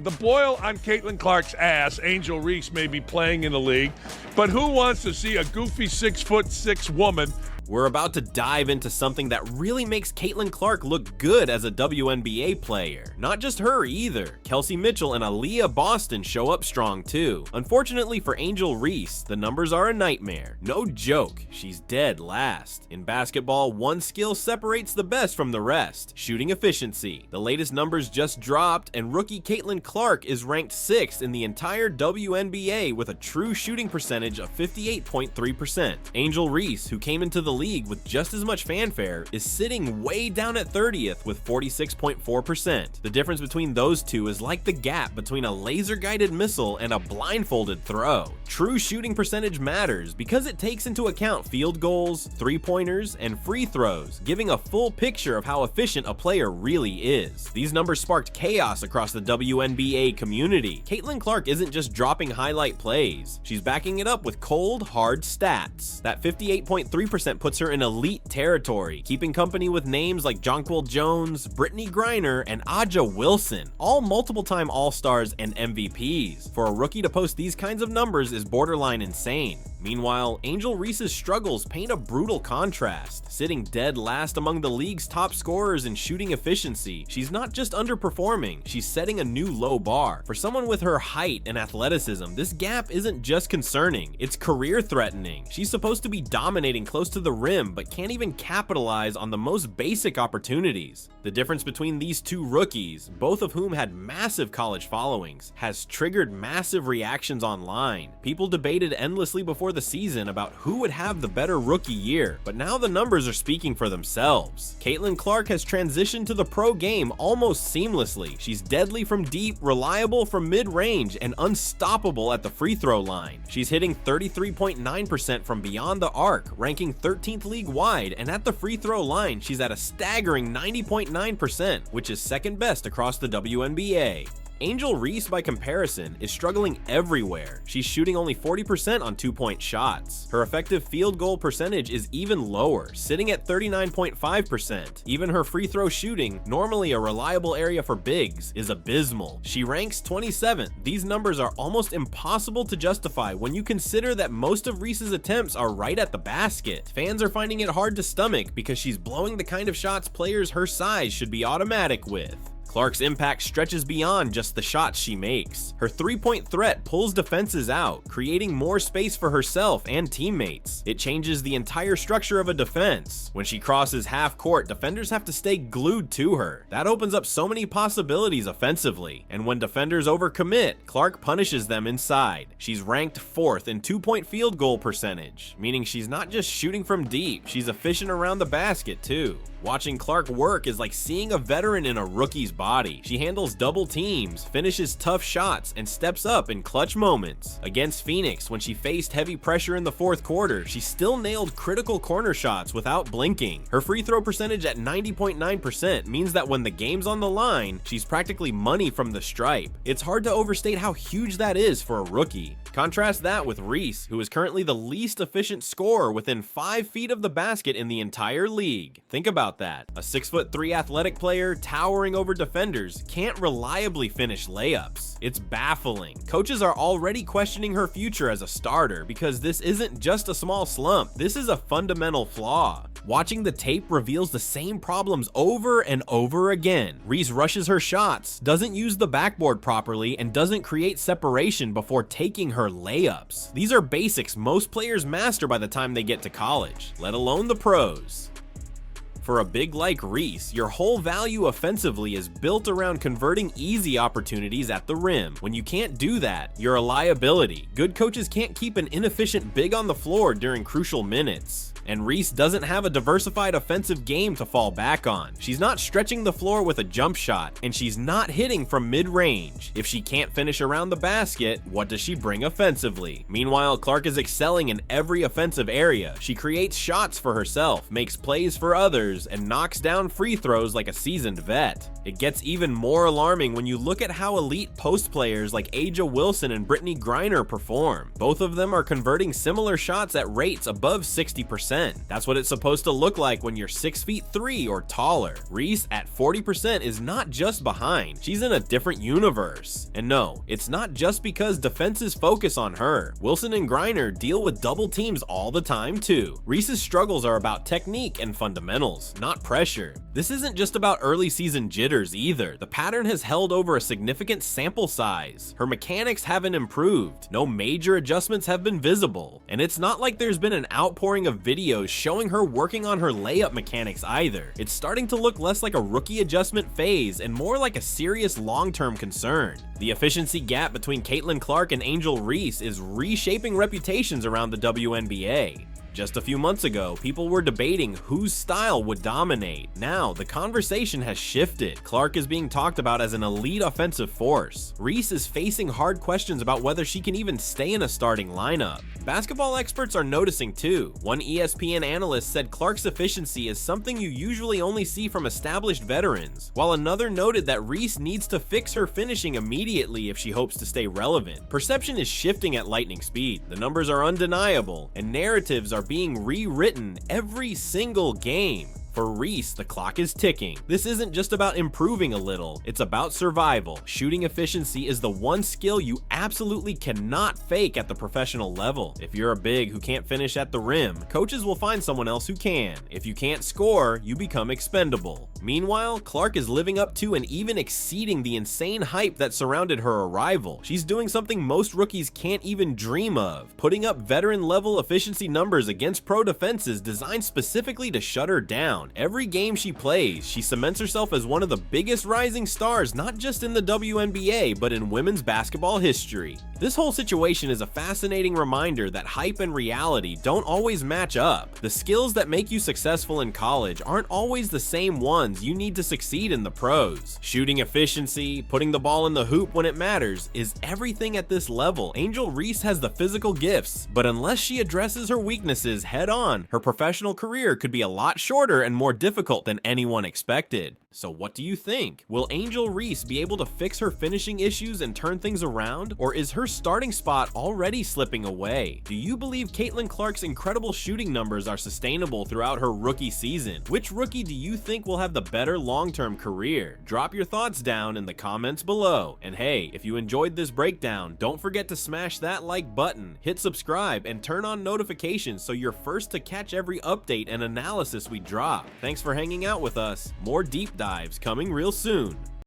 The boil on Caitlin Clark's ass, Angel Reese, may be playing in the league, but who wants to see a goofy 6'6" woman? We're about to dive into something that really makes Caitlin Clark look good as a WNBA player. Not just her either. Kelsey Mitchell and Aaliyah Boston show up strong too. Unfortunately for Angel Reese, the numbers are a nightmare. No joke, she's dead last. In basketball, one skill separates the best from the rest: shooting efficiency. The latest numbers just dropped, and rookie Caitlin Clark is ranked 6th in the entire WNBA with a true shooting percentage of 58.3%. Angel Reese, who came into the league with just as much fanfare, is sitting way down at 30th with 46.4%. The difference between those two is like the gap between a laser-guided missile and a blindfolded throw. True shooting percentage matters because it takes into account field goals, three-pointers, and free throws, giving a full picture of how efficient a player really is. These numbers sparked chaos across the WNBA community. Caitlin Clark isn't just dropping highlight plays, she's backing it up with cold, hard stats. That 58.3% puts her in elite territory, keeping company with names like Jonquil Jones, Brittany Griner, and Aja Wilson, all multiple-time All-Stars and MVPs. For a rookie to post these kinds of numbers is borderline insane. Meanwhile, Angel Reese's struggles paint a brutal contrast. Sitting dead last among the league's top scorers in shooting efficiency, she's not just underperforming, she's setting a new low bar. For someone with her height and athleticism, this gap isn't just concerning, it's career-threatening. She's supposed to be dominating close to the rim, but can't even capitalize on the most basic opportunities. The difference between these two rookies, both of whom had massive college followings, has triggered massive reactions online. People debated endlessly before the season about who would have the better rookie year, but now the numbers are speaking for themselves. Caitlin Clark has transitioned to the pro game almost seamlessly. She's deadly from deep, reliable from mid-range, and unstoppable at the free throw line. She's hitting 33.9% from beyond the arc, ranking 13th league-wide, and at the free throw line, she's at a staggering 90.9%, which is second best across the WNBA. Angel Reese, by comparison, is struggling everywhere. She's shooting only 40% on two-point shots. Her effective field goal percentage is even lower, sitting at 39.5%. Even her free throw shooting, normally a reliable area for bigs, is abysmal. She ranks 27th. These numbers are almost impossible to justify when you consider that most of Reese's attempts are right at the basket. Fans are finding it hard to stomach because she's blowing the kind of shots players her size should be automatic with. Clark's impact stretches beyond just the shots she makes. Her three-point threat pulls defenses out, creating more space for herself and teammates. It changes the entire structure of a defense. When she crosses half court, defenders have to stay glued to her. That opens up so many possibilities offensively. And when defenders overcommit, Clark punishes them inside. She's ranked 4th in two-point field goal percentage, meaning she's not just shooting from deep, she's efficient around the basket too. Watching Clark work is like seeing a veteran in a rookie's body. She handles double teams, finishes tough shots, and steps up in clutch moments. Against Phoenix, when she faced heavy pressure in the fourth quarter, she still nailed critical corner shots without blinking. Her free throw percentage at 90.9% means that when the game's on the line, she's practically money from the stripe. It's hard to overstate how huge that is for a rookie. Contrast that with Reese, who is currently the least efficient scorer within 5 feet of the basket in the entire league. Think about that. A 6'3" athletic player towering over defenders can't reliably finish layups. It's baffling. Coaches are already questioning her future as a starter because this isn't just a small slump, this is a fundamental flaw. Watching the tape reveals the same problems over and over again. Reese rushes her shots, doesn't use the backboard properly, and doesn't create separation before taking her layups. These are basics most players master by the time they get to college, let alone the pros. For a big like Reese, your whole value offensively is built around converting easy opportunities at the rim. When you can't do that, you're a liability. Good coaches can't keep an inefficient big on the floor during crucial minutes. And Reese doesn't have a diversified offensive game to fall back on. She's not stretching the floor with a jump shot, and she's not hitting from mid-range. If she can't finish around the basket, what does she bring offensively? Meanwhile, Clark is excelling in every offensive area. She creates shots for herself, makes plays for others, jumpers and knocks down free throws like a seasoned vet. It gets even more alarming when you look at how elite post players like Aja Wilson and Brittany Griner perform. Both of them are converting similar shots at rates above 60%. That's what it's supposed to look like when you're 6'3" or taller. Reese at 40% is not just behind, she's in a different universe. And no, it's not just because defenses focus on her. Wilson and Griner deal with double teams all the time too. Reese's struggles are about technique and fundamentals, not pressure. This isn't just about early season jitters either. The pattern has held over a significant sample size. Her mechanics haven't improved. No major adjustments have been visible. And it's not like there's been an outpouring of videos showing her working on her layup mechanics either. It's starting to look less like a rookie adjustment phase and more like a serious long-term concern. The efficiency gap between Caitlin Clark and Angel Reese is reshaping reputations around the WNBA. Just a few months ago, people were debating whose style would dominate. Now, the conversation has shifted. Clark is being talked about as an elite offensive force. Reese is facing hard questions about whether she can even stay in a starting lineup. Basketball experts are noticing too. One ESPN analyst said Clark's efficiency is something you usually only see from established veterans, while another noted that Reese needs to fix her finishing immediately if she hopes to stay relevant. Perception is shifting at lightning speed. The numbers are undeniable, and narratives are being rewritten every single game. For Reese, the clock is ticking. This isn't just about improving a little, it's about survival. Shooting efficiency is the one skill you absolutely cannot fake at the professional level. If you're a big who can't finish at the rim, coaches will find someone else who can. If you can't score, you become expendable. Meanwhile, Clark is living up to and even exceeding the insane hype that surrounded her arrival. She's doing something most rookies can't even dream of, putting up veteran-level efficiency numbers against pro defenses designed specifically to shut her down. Every game she plays, she cements herself as one of the biggest rising stars, not just in the WNBA, but in women's basketball history. This whole situation is a fascinating reminder that hype and reality don't always match up. The skills that make you successful in college aren't always the same ones you need to succeed in the pros. Shooting efficiency, putting the ball in the hoop when it matters, is everything at this level. Angel Reese has the physical gifts, but unless she addresses her weaknesses head on, her professional career could be a lot shorter and more difficult than anyone expected. So what do you think? Will Angel Reese be able to fix her finishing issues and turn things around? Or is her starting spot already slipping away? Do you believe Caitlin Clark's incredible shooting numbers are sustainable throughout her rookie season? Which rookie do you think will have the better long-term career? Drop your thoughts down in the comments below. And hey, if you enjoyed this breakdown, don't forget to smash that like button, hit subscribe, and turn on notifications so you're first to catch every update and analysis we drop. Thanks for hanging out with us. More deep dives coming real soon.